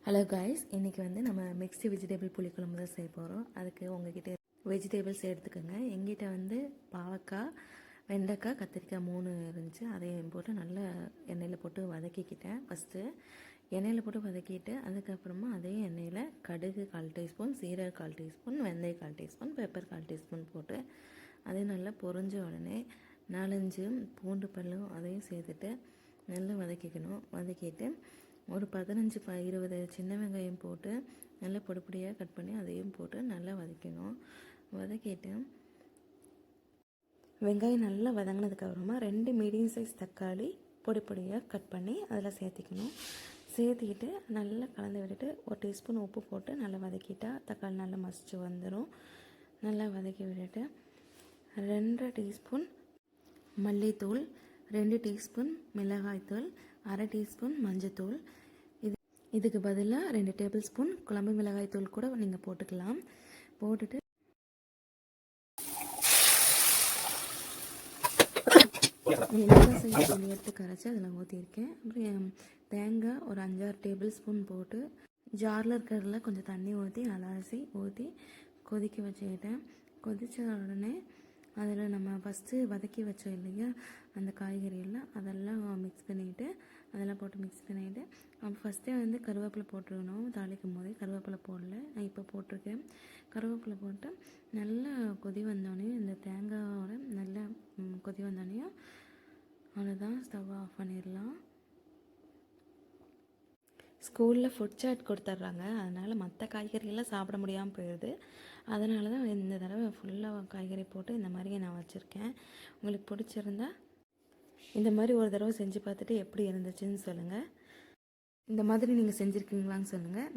Hello guys, இன்றைக்கி வந்து நம்ம மிக்ஸ்டு வெஜிடபிள் புளிக்குழம்பு தான் செய்ய போகிறோம். அதுக்கு உங்ககிட்ட வெஜிடபிள்ஸ் எடுத்துக்கோங்க. எங்கிட்ட வந்து பாவக்காய், வெண்டைக்காய், கத்திரிக்காய் 3 இருந்துச்சு. அதையும் போட்டு நல்லா எண்ணெயில் போட்டு வதக்கிக்கிட்டேன். ஃபஸ்ட்டு எண்ணெயில் போட்டு வதக்கிட்டு அதுக்கப்புறமா அதே எண்ணெயில் கடுகு 1/4 டீஸ்பூன், சீரகம் 1/4 டீஸ்பூன், வெந்தயம் 1/4 டீஸ்பூன், பெப்பர் 1/4 டீஸ்பூன் போட்டு அது நல்லா பொரிஞ்ச உடனே 4-5 பூண்டு பல்லும் அதையும் சேர்த்துட்டு நல்லா வதக்கிக்கணும். வதக்கிட்டு ஒரு 15-20 சின்ன வெங்காயம் போட்டு நல்லா பொடியாக கட் பண்ணி அதையும் போட்டு நல்லா வதக்கணும். வதக்கிட்டு வெங்காயம் நல்லா வதங்கினதுக்கப்புறமா 2 மீடியம் சைஸ் தக்காளி பொடியாக கட் பண்ணி அதில் சேர்த்திக்கணும். சேர்த்திக்கிட்டு நல்லா கலந்து விட்டுட்டு 1 டீஸ்பூன் உப்பு போட்டு நல்லா வதக்கிட்டால் தக்காளி நல்லா மசிச்சு வந்துடும். நல்லா வதக்கி விட்டுட்டு 2 டீஸ்பூன் மல்லித்தூள், 2 டீஸ்பூன் மிளகாய்த்தூள், 1/2 டீஸ்பூன் மஞ்சத்தூள், இதுக்கு பதிலாக 2 டேபிள் ஸ்பூன் குழம்பு மிளகாய்த்தூள் கூட நீங்கள் போட்டுக்கலாம். போட்டுட்டு மிளகாய் தூள் எடுத்து கரைச்சி அதில் ஊற்றிருக்கேன். அப்புறம் தேங்காய் ஒரு 5-6 டேபிள் ஸ்பூன் போட்டு ஜாரில் இருக்கிறதுல கொஞ்சம் தண்ணி ஊற்றி அலசி ஊற்றி கொதிக்க வச்சுக்கிட்டேன். கொதித்த உடனே அதில் நம்ம ஃபஸ்ட்டு வதக்கி வச்சோம் இல்லையா அந்த காய்கறியெல்லாம், அதெல்லாம் மிக்ஸ் பண்ணிவிட்டு அதெல்லாம் போட்டு மிக்ஸ் பண்ணிவிட்டு அப்போ ஃபஸ்ட்டே வந்து கருவேப்பிலை போட்டுருக்கணும். தாளிக்கும் போதே கருவேப்பிலை போடல, நான் இப்போ போட்டிருக்கேன். கருவேப்பிலை போட்டு நல்லா கொதி வந்தோடனே இந்த தேங்காயோட நல்லா கொதி வந்தோடனையும் அவ்வளோதான், ஸ்டவ் ஆஃப் பண்ணிடலாம். ஸ்கூலில் ஃபுட் சாட் கொடுத்துட்றாங்க, அதனால் மற்ற காய்கறியெல்லாம் சாப்பிட முடியாமல் போயிடுது. அதனால தான் இந்த தடவை ஃபுல்லாக காய்கறி போட்டு இந்த மாதிரி நான் வச்சுருக்கேன். உங்களுக்கு பிடிச்சிருந்தா இந்த மாதிரி ஒரு தடவை செஞ்சு பார்த்துட்டு எப்படி இருந்துச்சுன்னு சொல்லுங்கள். இந்த மாதிரி நீங்கள் செஞ்சுருக்கீங்களான்னு சொல்லுங்கள்.